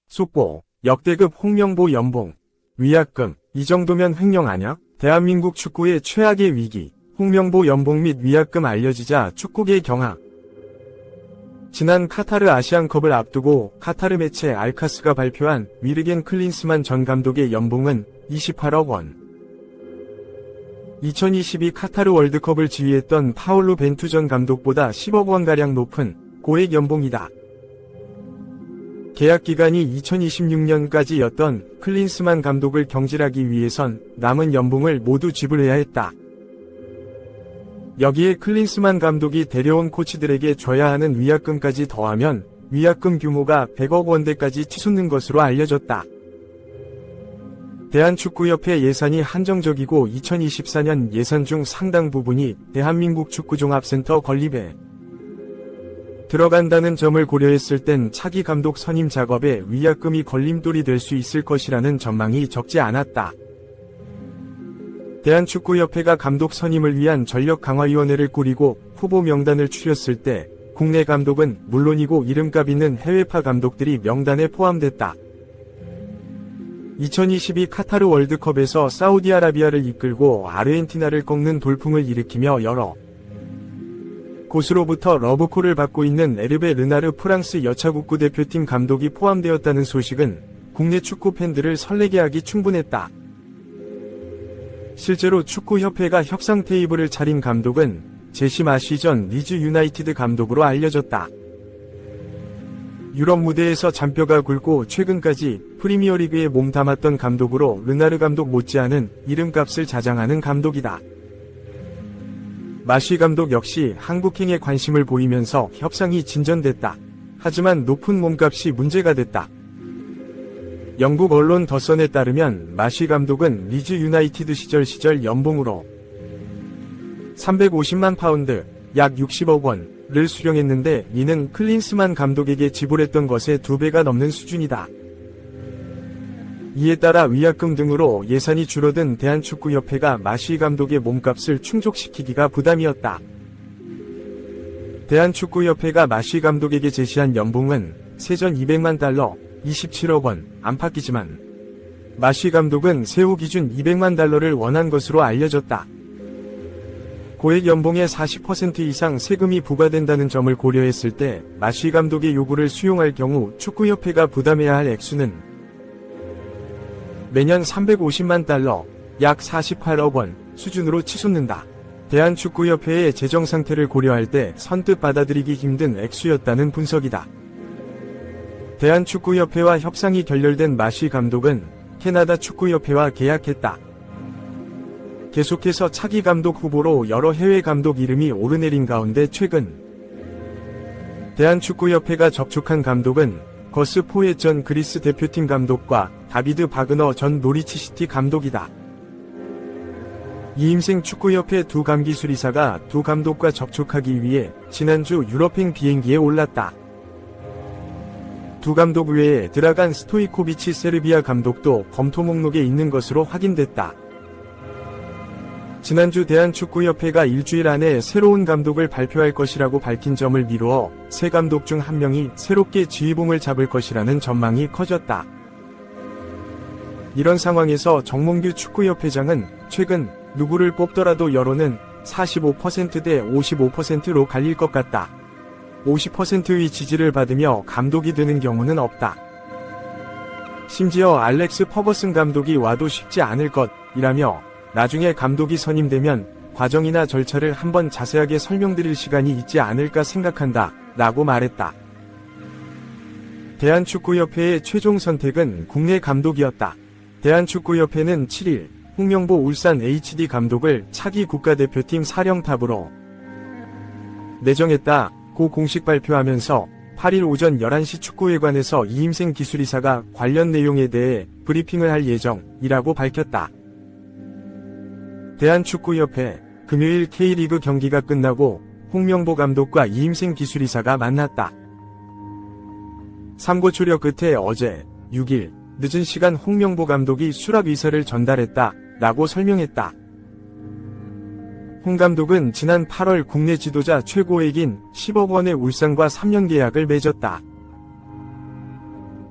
속보, 역대급 홍명보 연봉, 위약금, 이 정도면 횡령 아냐? 대한민국 축구의 최악의 위기, 홍명보 연봉 및 위약금 알려지자 축구계 경악. 지난 카타르 아시안컵을 앞두고 카타르 매체 알카스가 발표한 위르겐 클린스만 전 감독의 연봉은 28억 원. 2022 카타르 월드컵을 지휘했던 파울루 벤투 전 감독보다 10억 원가량 높은 고액 연봉이다. 계약 기간이 2026년까지였던 클린스만 감독을 경질하기 위해선 남은 연봉을 모두 지불해야 했다. 여기에 클린스만 감독이 데려온 코치들에게 줘야 하는 위약금까지 더하면 위약금 규모가 100억 원대까지 치솟는 것으로 알려졌다. 대한축구협회 예산이 한정적이고 2024년 예산 중 상당 부분이 대한민국 축구종합센터 건립에 들어간다는 점을 고려했을 땐 차기 감독 선임 작업에 위약금이 걸림돌이 될 수 있을 것이라는 전망이 적지 않았다. 대한축구협회가 감독 선임을 위한 전력강화위원회를 꾸리고 후보 명단을 추렸을 때 국내 감독은 물론이고 이름값 있는 해외파 감독들이 명단에 포함됐다. 2022 카타르 월드컵에서 사우디아라비아를 이끌고 아르헨티나를 꺾는 돌풍을 일으키며 여러 곳으로부터 러브콜을 받고 있는 에르베 르나르 프랑스 여차국구 대표팀 감독이 포함되었다는 소식은 국내 축구 팬들을 설레게 하기 충분했다. 실제로 축구협회가 협상 테이블을 차린 감독은 제시 마시 전 리즈 유나이티드 감독으로 알려졌다. 유럽 무대에서 잔뼈가 굵고 최근까지 프리미어리그에 몸담았던 감독으로 르나르 감독 못지않은 이름값을 자장하는 감독이다. 마시 감독 역시 한국행에 관심을 보이면서 협상이 진전됐다. 하지만 높은 몸값이 문제가 됐다. 영국 언론 더선에 따르면 마시 감독은 리즈 유나이티드 시절 연봉으로 350만 파운드, 약 60억 원을 수령했는데 이는 클린스만 감독에게 지불했던 것의 2배가 넘는 수준이다. 이에 따라 위약금 등으로 예산이 줄어든 대한축구협회가 마시 감독의 몸값을 충족시키기가 부담이었다. 대한축구협회가 마시 감독에게 제시한 연봉은 세전 200만 달러, 27억 원, 안팎이지만 마시 감독은 세후 기준 200만 달러를 원한 것으로 알려졌다. 고액 연봉의 40% 이상 세금이 부과된다는 점을 고려했을 때 마시 감독의 요구를 수용할 경우 축구협회가 부담해야 할 액수는 매년 350만 달러, 약 48억 원 수준으로 치솟는다. 대한축구협회의 재정 상태를 고려할 때 선뜻 받아들이기 힘든 액수였다는 분석이다. 대한축구협회와 협상이 결렬된 마시 감독은 캐나다 축구협회와 계약했다. 계속해서 차기 감독 후보로 여러 해외 감독 이름이 오르내린 가운데 최근 대한축구협회가 접촉한 감독은 거스 포엣 전 그리스 대표팀 감독과 다비드 바그너 전 노리치 시티 감독이다. 이임생 축구협회 두 감기수리사가 두 감독과 접촉하기 위해 지난주 유럽행 비행기에 올랐다. 두 감독 외에 드라간 스토이코비치 세르비아 감독도 검토 목록에 있는 것으로 확인됐다. 지난주 대한축구협회가 일주일 안에 새로운 감독을 발표할 것이라고 밝힌 점을 미루어 새 감독 중 한 명이 새롭게 지휘봉을 잡을 것이라는 전망이 커졌다. 이런 상황에서 정몽규 축구협회장은 최근 누구를 뽑더라도 여론은 45% 대 55%로 갈릴 것 같다. 50%의 지지를 받으며 감독이 되는 경우는 없다. 심지어 알렉스 퍼거슨 감독이 와도 쉽지 않을 것이라며 나중에 감독이 선임되면 과정이나 절차를 한번 자세하게 설명드릴 시간이 있지 않을까 생각한다 라고 말했다. 대한축구협회의 최종 선택은 국내 감독이었다. 대한축구협회는 7일 홍명보 울산 HD 감독을 차기 국가대표팀 사령탑으로 내정했다고 공식 발표하면서 8일 오전 11시 축구회관에서 이임생 기술이사가 관련 내용에 대해 브리핑을 할 예정이라고 밝혔다. 대한축구협회 금요일 K리그 경기가 끝나고 홍명보 감독과 이임생 기술이사가 만났다. 삼고초려 끝에 어제 6일 늦은 시간 홍명보 감독이 수락 의사를 전달했다 라고 설명했다. 홍 감독은 지난 8월 국내 지도자 최고액인 10억 원의 울산과 3년 계약을 맺었다.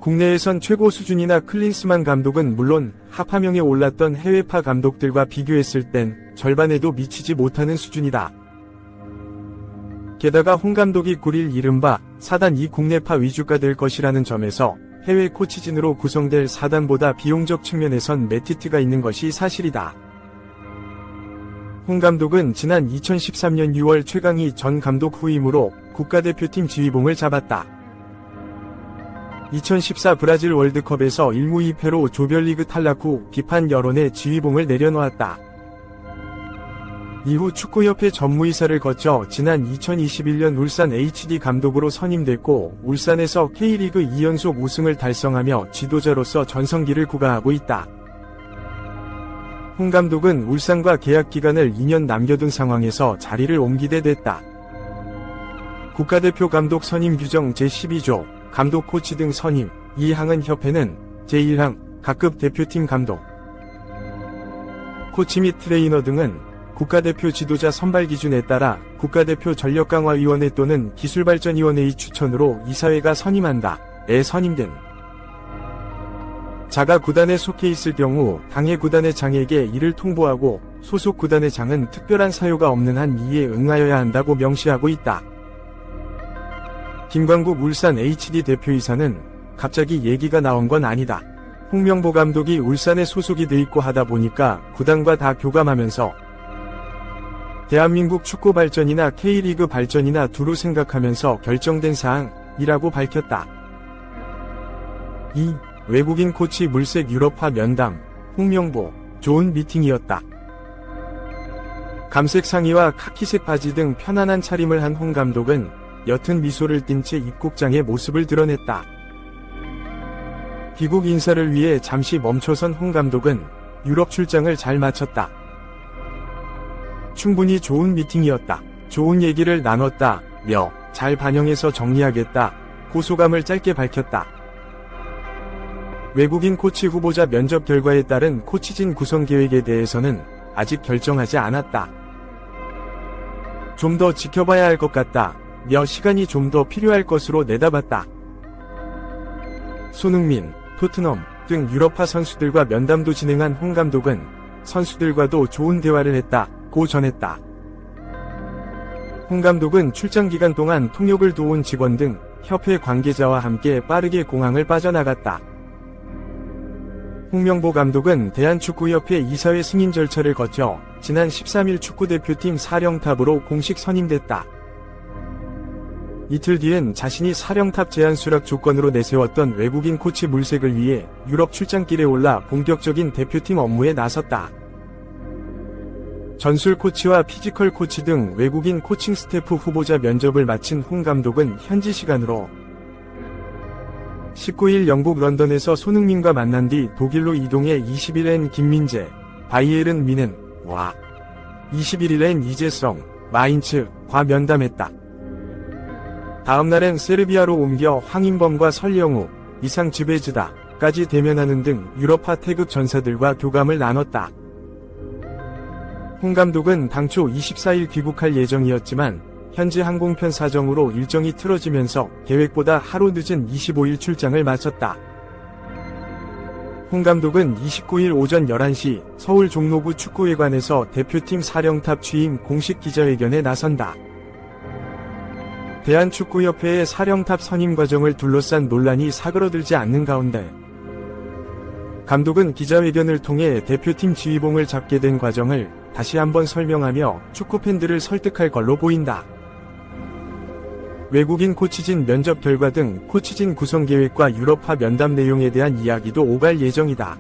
국내에선 최고 수준이나 클린스만 감독은 물론 하파명에 올랐던 해외파 감독들과 비교했을 땐 절반에도 미치지 못하는 수준이다. 게다가 홍 감독이 꾸릴 이른바 사단이 국내파 위주가 될 것이라는 점에서 해외 코치진으로 구성될 사단보다 비용적 측면에선 메리트가 있는 것이 사실이다. 홍 감독은 지난 2013년 6월 최강희 전 감독 후임으로 국가대표팀 지휘봉을 잡았다. 2014 브라질 월드컵에서 1무 2패로 조별리그 탈락 후 비판 여론의 지휘봉을 내려놓았다. 이후 축구협회 전무이사를 거쳐 지난 2021년 울산 HD 감독으로 선임됐고 울산에서 K리그 2연속 우승을 달성하며 지도자로서 전성기를 구가하고 있다. 홍 감독은 울산과 계약 기간을 2년 남겨둔 상황에서 자리를 옮기게 됐다. 국가대표 감독 선임 규정 제12조 감독 코치 등 선임, 이 항은 협회는 제1항 각급 대표팀 감독, 코치 및 트레이너 등은 국가대표 지도자 선발 기준에 따라 국가대표 전력강화위원회 또는 기술발전위원회의 추천으로 이사회가 선임한다. 에 선임된 자가 구단에 속해 있을 경우 당해 구단의 장에게 이를 통보하고 소속 구단의 장은 특별한 사유가 없는 한 이에 응하여야 한다고 명시하고 있다. 김광국 울산 HD 대표이사는 갑자기 얘기가 나온 건 아니다. 홍명보 감독이 울산에 소속이 돼 있고 하다 보니까 구단과 다 교감하면서 대한민국 축구 발전이나 K리그 발전이나 두루 생각하면서 결정된 사항이라고 밝혔다. 2. 외국인 코치 물색 유럽파 면담, 홍명보, 좋은 미팅이었다. 감색 상의와 카키색 바지 등 편안한 차림을 한 홍 감독은 옅은 미소를 띤 채 입국장의 모습을 드러냈다. 귀국 인사를 위해 잠시 멈춰선 홍 감독은 유럽 출장을 잘 마쳤다. 충분히 좋은 미팅이었다. 좋은 얘기를 나눴다. 며 잘 반영해서 정리하겠다. 고소감을 짧게 밝혔다. 외국인 코치 후보자 면접 결과에 따른 코치진 구성 계획에 대해서는 아직 결정하지 않았다. 좀 더 지켜봐야 할 것 같다. 며 시간이 좀 더 필요할 것으로 내다봤다. 손흥민, 토트넘 등 유럽파 선수들과 면담도 진행한 홍 감독은 선수들과도 좋은 대화를 했다고 전했다. 홍 감독은 출장 기간 동안 통역을 도운 직원 등 협회 관계자와 함께 빠르게 공항을 빠져나갔다. 홍명보 감독은 대한축구협회 이사회 승인 절차를 거쳐 지난 13일 축구대표팀 사령탑으로 공식 선임됐다. 이틀 뒤엔 자신이 사령탑 제안 수락 조건으로 내세웠던 외국인 코치 물색을 위해 유럽 출장길에 올라 본격적인 대표팀 업무에 나섰다. 전술 코치와 피지컬 코치 등 외국인 코칭 스태프 후보자 면접을 마친 홍 감독은 현지 시간으로 19일 영국 런던에서 손흥민과 만난 뒤 독일로 이동해 20일엔 김민재, 바이에른 미넨, 와 21일엔 이재성, 마인츠과 면담했다. 다음날엔 세르비아로 옮겨 황인범과 설영우, 이상 지베즈다까지 대면하는 등 유럽파 태극 전사들과 교감을 나눴다. 홍 감독은 당초 24일 귀국할 예정이었지만 현지 항공편 사정으로 일정이 틀어지면서 계획보다 하루 늦은 25일 출장을 마쳤다. 홍 감독은 29일 오전 11시 서울 종로구 축구회관에서 대표팀 사령탑 취임 공식 기자회견에 나선다. 대한축구협회의 사령탑 선임 과정을 둘러싼 논란이 사그러들지 않는 가운데 감독은 기자회견을 통해 대표팀 지휘봉을 잡게 된 과정을 다시 한번 설명하며 축구팬들을 설득할 걸로 보인다. 외국인 코치진 면접 결과 등 코치진 구성 계획과 유럽파 면담 내용에 대한 이야기도 오갈 예정이다.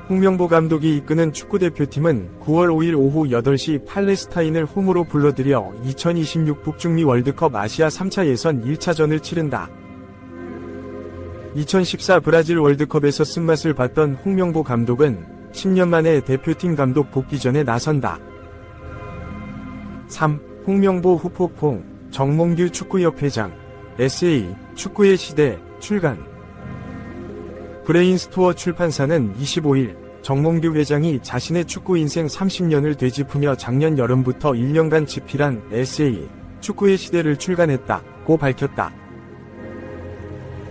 홍명보 감독이 이끄는 축구대표팀은 9월 5일 오후 8시 팔레스타인을 홈으로 불러들여 2026 북중미 월드컵 아시아 3차 예선 1차전을 치른다. 2014 브라질 월드컵에서 쓴맛을 봤던 홍명보 감독은 10년 만에 대표팀 감독 복귀전에 나선다. 3. 홍명보 후폭풍, 정몽규 축구협회장, 에세이, 축구의 시대, 출간. 브레인스토어 출판사는 25일 정몽규 회장이 자신의 축구 인생 30년을 되짚으며 작년 여름부터 1년간 집필한 에세이 축구의 시대를 출간했다고 밝혔다.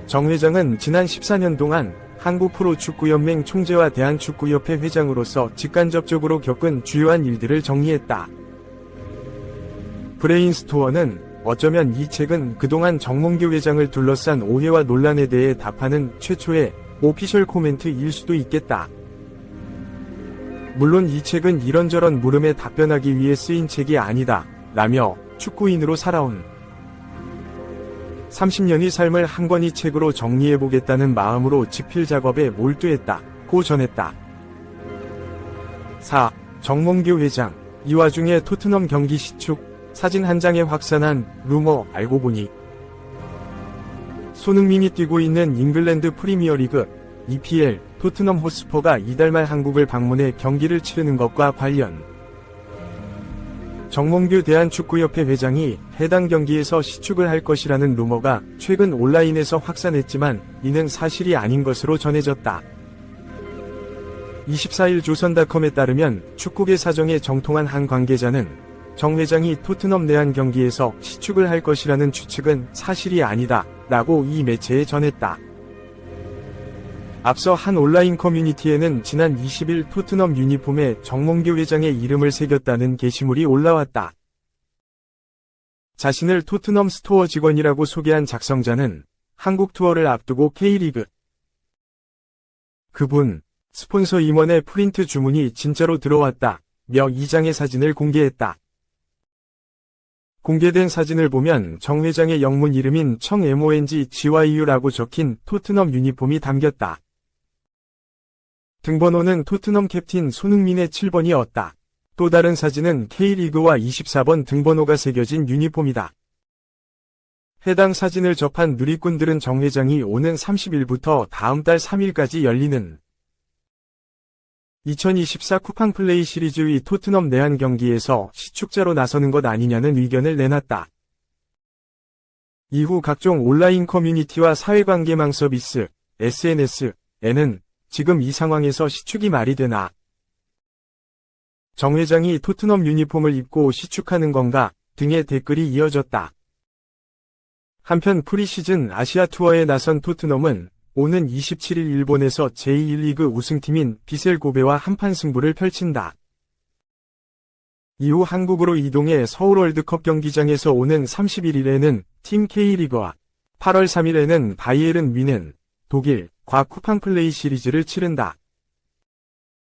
정 회장은 지난 14년 동안 한국 프로축구연맹 총재와 대한축구협회 회장으로서 직간접적으로 겪은 주요한 일들을 정리했다. 브레인스토어는 어쩌면 이 책은 그동안 정몽규 회장을 둘러싼 오해와 논란에 대해 답하는 최초의 오피셜 코멘트일 수도 있겠다. 물론 이 책은 이런저런 물음에 답변하기 위해 쓰인 책이 아니다 라며 축구인으로 살아온 30년의 삶을 한 권의 책으로 정리해보겠다는 마음으로 집필 작업에 몰두했다고 전했다. 4. 정몽규 회장. 이 와중에 토트넘 경기 시축 사진 한 장에 확산한 루머 알고 보니 손흥민이 뛰고 있는 잉글랜드 프리미어리그 EPL 토트넘 호스퍼가 이달 말 한국을 방문해 경기를 치르는 것과 관련 정몽규 대한축구협회 회장이 해당 경기에서 시축을 할 것이라는 루머가 최근 온라인에서 확산했지만 이는 사실이 아닌 것으로 전해졌다. 24일 조선닷컴에 따르면 축구계 사정에 정통한 한 관계자는 정 회장이 토트넘 내한 경기에서 시축을 할 것이라는 추측은 사실이 아니다 라고 이 매체에 전했다. 앞서 한 온라인 커뮤니티에는 지난 20일 토트넘 유니폼에 정몽규 회장의 이름을 새겼다는 게시물이 올라왔다. 자신을 토트넘 스토어 직원이라고 소개한 작성자는 한국 투어를 앞두고 K리그 그분 스폰서 임원의 프린트 주문이 진짜로 들어왔다 며 2장의 사진을 공개했다. 공개된 사진을 보면 정 회장의 영문 이름인 청 MONGGYU라고 적힌 토트넘 유니폼이 담겼다. 등번호는 토트넘 캡틴 손흥민의 7번이었다. 또 다른 사진은 K리그와 24번 등번호가 새겨진 유니폼이다. 해당 사진을 접한 누리꾼들은 정 회장이 오는 30일부터 다음 달 3일까지 열리는 2024 쿠팡 플레이 시리즈의 토트넘 내한 경기에서 시축자로 나서는 것 아니냐는 의견을 내놨다. 이후 각종 온라인 커뮤니티와 사회관계망 서비스, SNS에는 지금 이 상황에서 시축이 말이 되나? 정 회장이 토트넘 유니폼을 입고 시축하는 건가? 등의 댓글이 이어졌다. 한편 프리시즌 아시아 투어에 나선 토트넘은 오는 27일 일본에서 제1리그 우승팀인 비셀 고베와 한판 승부를 펼친다. 이후 한국으로 이동해 서울 월드컵 경기장에서 오는 31일에는 팀 K리그와 8월 3일에는 바이에른 뮌헨, 독일, 과 쿠팡 플레이 시리즈를 치른다.